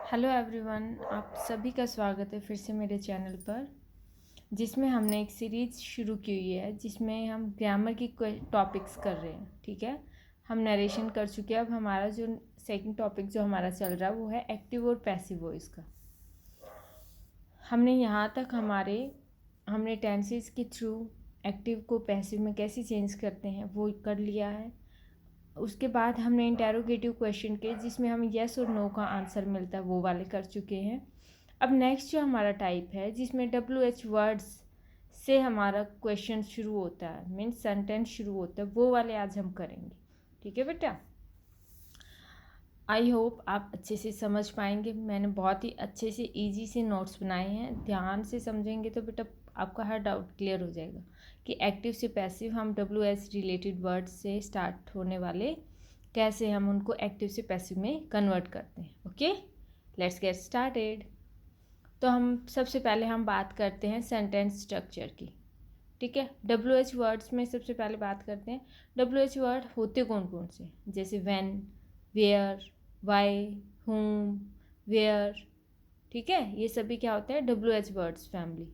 Hello everyone, आप सभी का स्वागत है फिर से मेरे चैनल पर, जिसमें हमने एक सीरीज़ शुरू की हुई है जिसमें हम ग्रामर की टॉपिक्स कर रहे हैं। ठीक है, हम नरेशन कर चुके हैं। अब हमारा जो सेकंड टॉपिक जो हमारा चल रहा है वो है एक्टिव और पैसिव वॉइस का। हमने यहाँ तक हमने टेंसेस के थ्रू एक्टिव को पैसिव में कैसे चेंज करते हैं वो कर लिया है। उसके बाद हमने इंटेरोगेटिव क्वेश्चन के जिसमें हमें येस और नो का आंसर मिलता है वो वाले कर चुके हैं। अब नेक्स्ट जो हमारा टाइप है जिसमें WH वर्ड्स से हमारा क्वेश्चन शुरू होता है, मीन्स सेंटेंस शुरू होता है, वो वाले आज हम करेंगे। ठीक है बेटा, आई होप आप अच्छे से समझ पाएंगे। मैंने बहुत ही अच्छे से इजी से नोट्स बनाए हैं, ध्यान से समझेंगे तो बेटा आपका हर डाउट क्लियर हो जाएगा कि एक्टिव से पैसिव हम WH रिलेटेड वर्ड्स से स्टार्ट होने वाले कैसे हम उनको एक्टिव से पैसिव में कन्वर्ट करते हैं। Okay, let's get started. तो हम सबसे पहले हम बात करते हैं सेंटेंस स्ट्रक्चर की। ठीक है, WH वर्ड्स में सबसे पहले बात करते हैं WH वर्ड होते कौन कौन से, जैसे when, where, why, whom, where. ठीक है, ये सभी क्या होते हैं WH वर्ड्स फैमिली।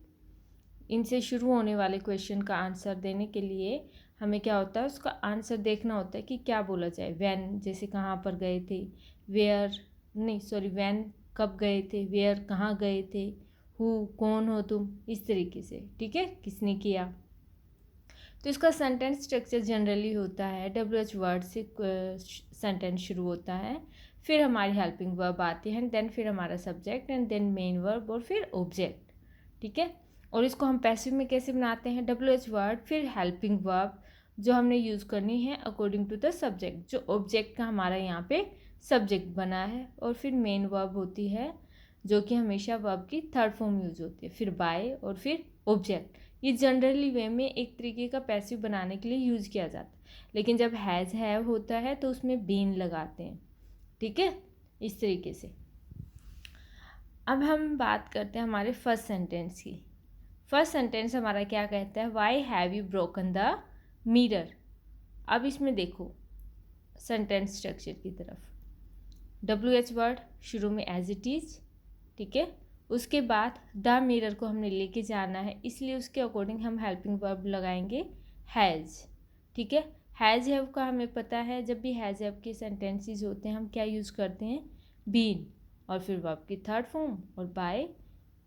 इनसे शुरू होने वाले क्वेश्चन का आंसर देने के लिए हमें क्या होता है, उसका आंसर देखना होता है कि क्या बोला जाए। व्हेन जैसे कहाँ पर गए थे, व्हेन कब गए थे, वेयर कहाँ गए थे, हु कौन हो तुम, इस तरीके से। ठीक है, किसने किया। तो इसका सेंटेंस स्ट्रक्चर जनरली होता है WH वर्ड से सेंटेंस शुरू होता है, फिर हमारी हेल्पिंग वर्ब आती है, देन फिर हमारा subject, and then main verb और फिर ऑब्जेक्ट। ठीक है, और इसको हम पैसिव में कैसे बनाते हैं, WH वर्ड फिर हेल्पिंग वर्ब जो हमने यूज़ करनी है अकॉर्डिंग टू द सब्जेक्ट, जो ऑब्जेक्ट का हमारा यहाँ पे सब्जेक्ट बना है, और फिर मेन वर्ब होती है जो कि हमेशा वर्ब की थर्ड फॉर्म यूज़ होती है, फिर बाय और फिर ऑब्जेक्ट। ये जनरली वे में एक तरीके का पैसिव बनाने के लिए यूज़ किया जाता है, लेकिन जब हैव होता है तो उसमें बीन लगाते हैं। ठीक है, इस तरीके से। अब हम बात करते हैं हमारे फर्स्ट सेंटेंस की। फर्स्ट सेंटेंस हमारा क्या कहता है, why have you broken the mirror. अब इसमें देखो सेंटेंस स्ट्रक्चर की तरफ, WH वर्ड शुरू में एज इट इज़। ठीक है, उसके बाद द मिरर को हमने लेके जाना है, इसलिए उसके अकॉर्डिंग हम हेल्पिंग वर्ब लगाएंगे हैज़। ठीक है, हैज़ हैव का हमें पता है, जब भी हैज़ हैव के सेंटेंसेस होते हैं हम क्या यूज़ करते हैं, बीन, और फिर वर्ब की थर्ड फॉर्म और बाय,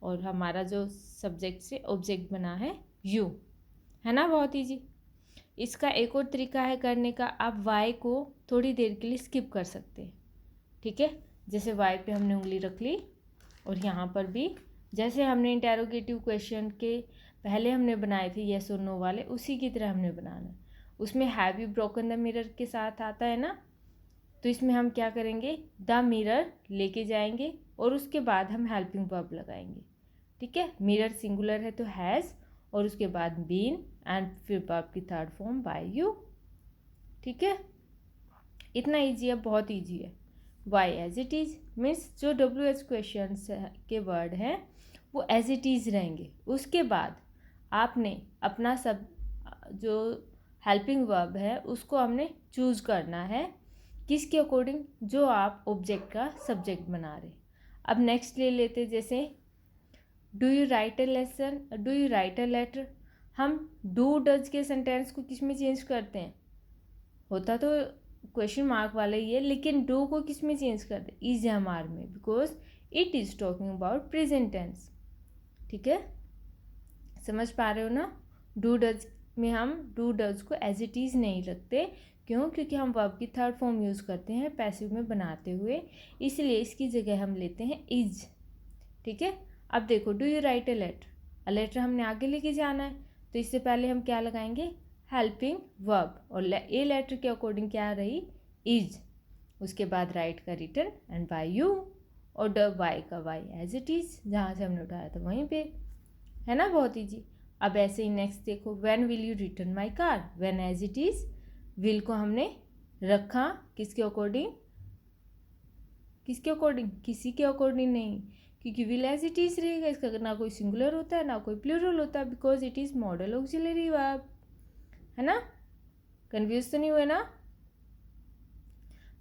और हमारा जो सब्जेक्ट से ऑब्जेक्ट बना है यू। है ना, बहुत ईजी। इसका एक और तरीका है करने का, आप वाई को थोड़ी देर के लिए स्किप कर सकते हैं। ठीक है, जैसे वाई पे हमने उंगली रख ली, और यहाँ पर भी जैसे हमने इंटेरोगेटिव क्वेश्चन के पहले हमने बनाए थे येस और नो वाले, उसी की तरह हमने बनाना है। उसमें have you broken the mirror के साथ आता है ना, तो इसमें हम क्या करेंगे, द मिरर लेके जाएंगे और उसके बाद हम हेल्पिंग वर्ब लगाएंगे। ठीक है, मिरर सिंगुलर है तो हैज़, और उसके बाद बीन, एंड फिर वर्ब की थर्ड फॉर्म बाय यू। ठीक है, इतना ईजी है, बहुत ईजी है। Why as it is means जो WH क्वेश्चन के वर्ड हैं वो एज इट इज़ रहेंगे। उसके बाद आपने अपना सब जो हेल्पिंग वर्ब है उसको हमने चूज़ करना है, किसके अकॉर्डिंग, जो आप ऑब्जेक्ट का सब्जेक्ट बना रहे। अब नेक्स्ट ले लेते, जैसे do you write a lesson, do you write a letter. हम डू डज के सेंटेंस को किस में चेंज करते हैं, होता तो क्वेश्चन मार्क वाला ही है, लेकिन डू को किस में चेंज कर दे, इज एम आर में, because it is talking about present tense. ठीक है, समझ पा रहे हो ना। डू डज में हम डू डज को एज इट इज़ नहीं रखते, क्यों, क्योंकि हम वर्ब की थर्ड फॉर्म यूज़ करते हैं पैसिव में बनाते हुए, इसलिए इसकी जगह हम लेते हैं इज। ठीक है, अब देखो do you write a letter हमने आगे लेके जाना है, तो इससे पहले हम क्या लगाएंगे, हेल्पिंग वर्ब, और ए लेटर के अकॉर्डिंग क्या रही, इज। उसके बाद राइट का रिटर्न एंड बाय यू, और द वाई का वाई एज इट इज़, जहाँ से हमने उठाया था वहीं पे। है ना, बहुत ईजी। अब ऐसे ही नेक्स्ट देखो, when will you return my car, when as it is, will को हमने रखा किसके अकॉर्डिंग, किसके अकॉर्डिंग, किसी के अकॉर्डिंग नहीं, क्योंकि विल एज इट इज़ रहेगा, इसका ना कोई सिंगुलर होता है ना कोई प्लूरल होता है, because it is model auxiliary verb. है ना, कन्फ्यूज तो नहीं हुए ना।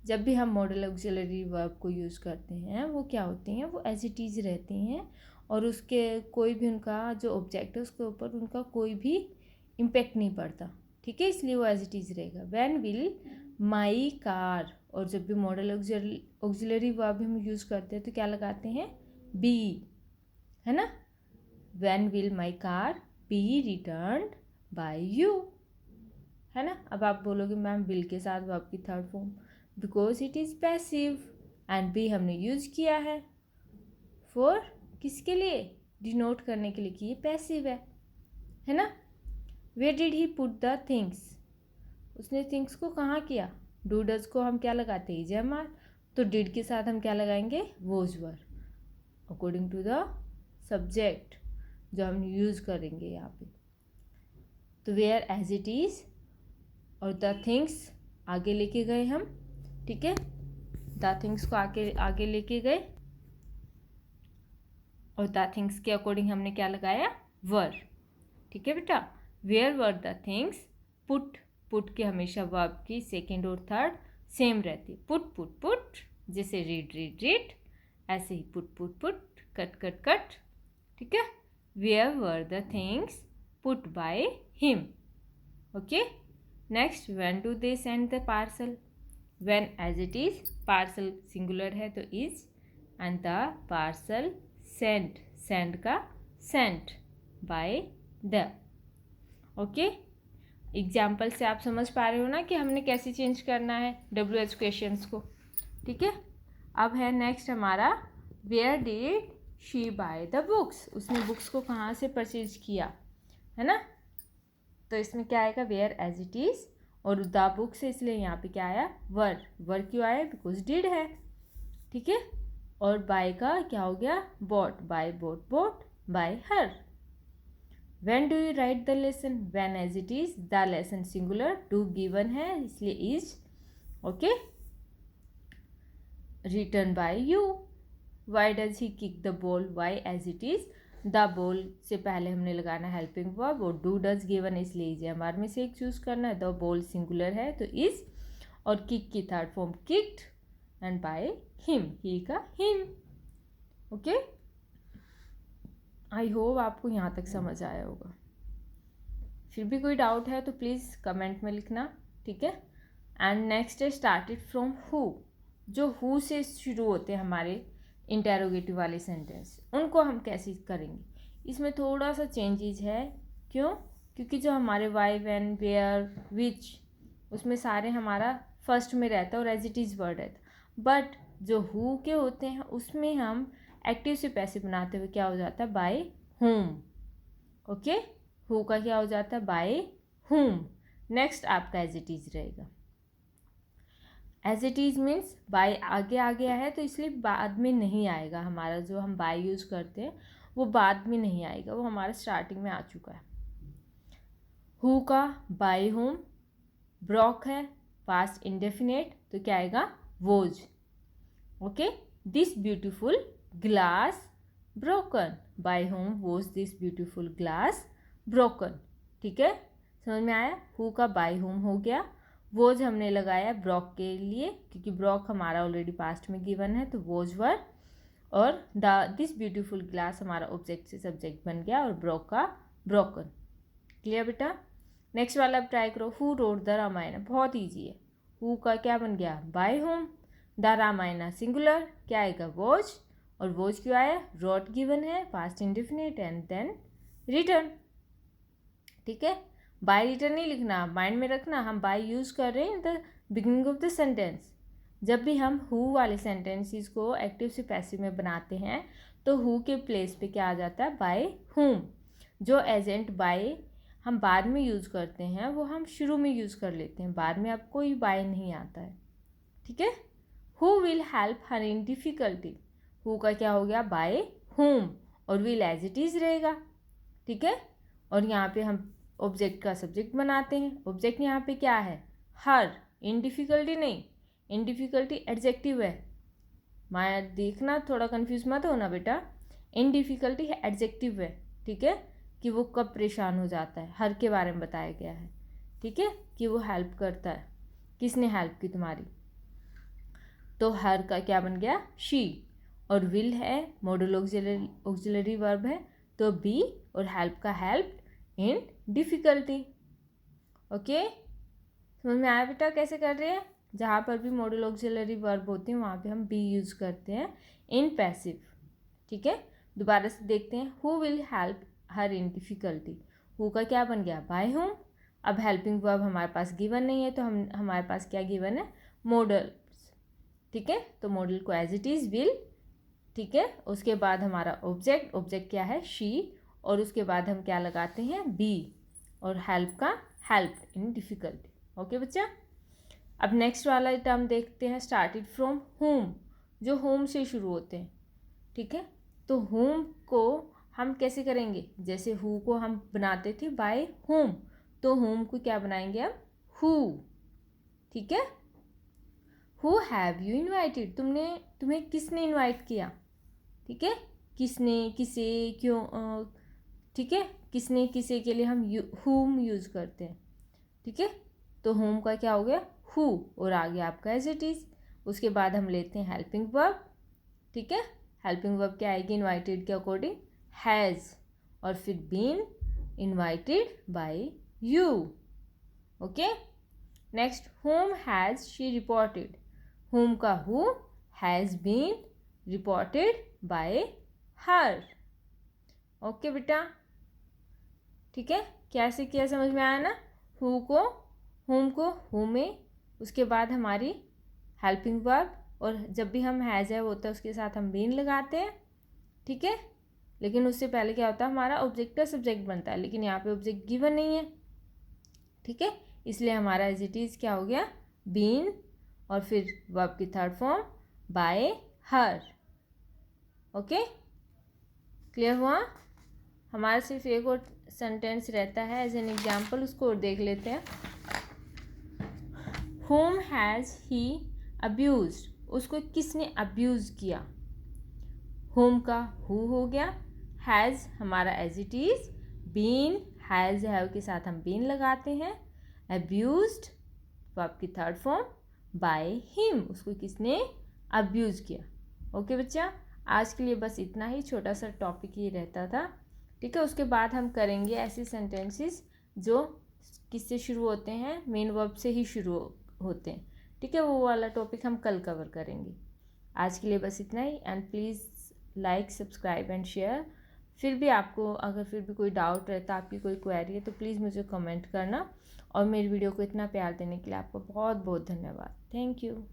जब भी हम मॉडल ऑक्सिलरी वर्ब को यूज़ करते हैं वो क्या होते हैं, वो एज इट इज़ रहती हैं और उसके कोई भी उनका जो ऑब्जेक्ट है उसके ऊपर उनका कोई भी इम्पेक्ट नहीं पड़ता, ठीक है, इसलिए वो एज इट इज़ रहेगा। व्हेन विल माई कार, और जब भी मॉडल ऑक्सिलरी वर्ब हम यूज़ करते हैं तो क्या लगाते हैं, बी, है ना। When will my car be returned by you, है ना। अब आप बोलोगे मैम विल के साथ वर्ब की third form, because it is passive and be हमने यूज़ किया है फॉर किसके लिए, डिनोट करने के लिए कि ये पैसिव है ना। Where did he put the things, उसने थिंग्स को कहाँ किया, डू डज को हम क्या लगाते हैं, इजमार, तो डिड के साथ हम क्या लगाएंगे, was were, according to the subject जो हम यूज़ करेंगे यहाँ पे। तो वेयर एज इट इज़ और द थिंग्स आगे लेके गए हम, ठीक है, द थिंग्स को आगे लेके गए और द थिंग्स के अकॉर्डिंग हमने क्या लगाया, वर, ठीक है बेटा। Where were the things, put के हमेशा वर्ब की सेकेंड और थर्ड सेम रहती, पुट, जैसे रीड, ऐसे ही पुट, कट, ठीक है। Where were the things put by him, okay. Next, when do they send the parcel, when as it is, parcel singular है तो is, and the parcel send का sent by the, okay. Example से आप समझ पा रहे हो ना कि हमने कैसे चेंज करना है WH क्वेश्चंस को, ठीक है। अब है नेक्स्ट हमारा, where did she buy the books, उसने बुक्स को कहाँ से परचेज किया, है ना। तो इसमें क्या आएगा, वेयर एज इट इज़ और द बुक्स है इसलिए यहाँ पे क्या आया, वर क्यों आया, बिकॉज डिड है, ठीक है। और बाय का क्या हो गया, bought, by bought by her. When do you write the lesson, when as it is, the lesson singular, do given है इसलिए is, okay. Return by you. Why does he kick the ball, why as it is, the ball से पहले हमने लगाना helping verb और do does given इसलिए is है, हमारे में से एक चूज करना है। द बॉल सिंगुलर है तो इज, और किक की third form kicked, and by him, he का हिम, ओके। आई होप आपको यहाँ तक समझ आया होगा। फिर भी कोई डाउट है तो प्लीज़ कमेंट में लिखना, ठीक है। एंड नेक्स्ट है स्टार्टेड फ्रॉम हु, जो हु से शुरू होते हैं हमारे इंटेरोगेटिव वाले सेंटेंस, उनको हम कैसे करेंगे, इसमें थोड़ा सा चेंजेस है। क्यों, क्योंकि जो हमारे वाई, व्हेन, वेयर, विच, उसमें सारे हमारा फर्स्ट में रहता है और एज इट इज़ वर्ड रहता है, बट जो हु के होते हैं उसमें हम एक्टिव से पैसिव बनाते हुए क्या हो जाता है, बाय हुम, ओके। हु का क्या हो जाता है, बाय हुम। नेक्स्ट आपका एज इट इज़ रहेगा। As it is means by आगे आ गया है तो इसलिए बाद में नहीं आएगा, हमारा जो हम बाय यूज़ करते हैं वो बाद में नहीं आएगा, वो हमारा स्टार्टिंग में आ चुका है। हु का बाय हुम, ब्रॉक है पास्ट इंडेफिनेट तो क्या आएगा, was, okay. This beautiful glass broken, by whom was this beautiful glass broken, ठीक है, समझ में आया। हु का बाय होम हो गया, वोज हमने लगाया ब्रॉक के लिए क्योंकि ब्रॉक हमारा ऑलरेडी पास्ट में गिवन है तो वोज वर, और दिस ब्यूटीफुल ग्लास हमारा ऑब्जेक्ट से सब्जेक्ट बन गया और ब्रॉक का ब्रोकन। क्लियर बेटा। नेक्स्ट वाला अब ट्राई करो, हु रोड द रामायण, बहुत ईजी है। हु का क्या बन गया, by whom, the Ramayana singular क्या आएगा, वॉज, और वॉज क्यों आया, रोट गिवन है past indefinite and then return, ठीक है। बाय रिटर्न नहीं लिखना, माइंड में रखना, हम बाय यूज़ कर रहे हैं in the beginning of the sentence. जब भी हम हु वाले सेंटेंसेस को एक्टिव से पैसिव में बनाते हैं तो हु के प्लेस पे क्या आ जाता है, बाय हुम। जो एजेंट बाय हम बाद में यूज़ करते हैं वो हम शुरू में यूज़ कर लेते हैं, बाद में अब कोई बाय नहीं आता है, ठीक है। Who will help her in difficulty, who का क्या हो गया, बाय हुम, और विल एज इट इज़ रहेगा, ठीक है। और यहाँ पे हम ऑब्जेक्ट का सब्जेक्ट बनाते हैं, ऑब्जेक्ट यहाँ पे क्या है, हर, इन डिफ़िकल्टी नहीं, इन डिफ़िकल्टी एडजेक्टिव है, मैं देखना थोड़ा कंफ्यूज मत होना बेटा, इन डिफ़िकल्टी है एडजेक्टिव है, ठीक है, कि वो कब परेशान हो जाता है, हर के बारे में बताया गया है, ठीक है, कि वो हेल्प करता है, किसने हेल्प की तुम्हारी, तो हर का क्या बन गया, शी। और विल है मॉडल ऑक्सिलरी वर्ब है, तो बी। और हेल्प का हेल्प इन डिफ़िकल्टी। ओके, समझ में आया बेटा कैसे कर रहे हैं? जहाँ पर भी मॉडल ऑक्सिलरी वर्ब होते हैं वहाँ पे हम बी यूज़ करते हैं इन पैसिव। ठीक है, दोबारा से देखते हैं। Who will help her in difficulty. Who का क्या बन गया, बाय हुम। अब हेल्पिंग वर्ब हमारे पास गिवन नहीं है, तो हमारे पास क्या गिवन है, मॉडल। ठीक है, तो मॉडल को एज इट इज़ विल। ठीक है, उसके बाद हमारा ऑब्जेक्ट क्या है, शी। और उसके बाद हम क्या लगाते हैं, बी। और हेल्प का हेल्प इन डिफ़िकल्टी। ओके बच्चा, अब नेक्स्ट वाला टर्म देखते हैं, स्टार्टेड फ्रॉम होम, जो होम से शुरू होते हैं। ठीक है, तो होम को हम कैसे करेंगे, जैसे हु को हम बनाते थे बाय होम, तो होम को क्या बनाएंगे अब, हु। ठीक है, हु हैव यू इनवाइटेड, तुम्हें किसने इनवाइट किया। ठीक है, किसने, किसे, क्यों। ठीक है, किसने किसे के लिए हम हुम यूज़ करते हैं। ठीक है, तो होम का क्या हो गया, हु। और आगे आपका एज इट इज़। उसके बाद हम लेते हैं हेल्पिंग वर्ब। ठीक है, हेल्पिंग वर्ब क्या आएगी इनवाइटेड के अकॉर्डिंग, हैज़। और फिर been invited by you. Okay, next, whom has she reported. Whom का who, has been reported by her. Okay बेटा, ठीक है, कैसे किया समझ में आया ना। हु को, होम को हु में, उसके बाद हमारी हेल्पिंग वर्ब, और जब भी हम हैज़ है होता है उसके साथ हम बीन लगाते हैं। ठीक है, लेकिन उससे पहले क्या होता है, हमारा ऑब्जेक्ट का सब्जेक्ट बनता है, लेकिन यहाँ पे ऑब्जेक्ट गिवन नहीं है। ठीक है, इसलिए हमारा एज इट इज़ क्या हो गया, बीन। और फिर वर्ब की third form bye her. Okay, clear हुआ। हमारा सिर्फ एक और सेंटेंस रहता है एज एन एग्जाम्पल, उसको और देख लेते हैं। होम हैज़ ही अब्यूज्ड, उसको किसने अब्यूज़ किया। होम का हु हो गया, हैज़ हमारा as it is, been, has have के साथ हम बीन लगाते हैं, अब्यूज्ड वर्ब की थर्ड फॉर्म बाय हिम, उसको किसने अब्यूज़ किया। ओके बच्चा, आज के लिए बस इतना ही, छोटा सा टॉपिक ही रहता था। ठीक है, उसके बाद हम करेंगे ऐसे सेंटेंसेस जो किससे शुरू होते हैं, मेन वर्ब से ही शुरू होते हैं। ठीक है, वो वाला टॉपिक हम कल कवर करेंगे। आज के लिए बस इतना ही, and please like, subscribe and share. फिर भी आपको अगर फिर भी कोई डाउट रहता, आपकी कोई क्वेरी है, तो प्लीज़ मुझे कमेंट करना। और मेरी वीडियो को इतना प्यार देने के लिए आपका बहुत बहुत धन्यवाद। Thank you.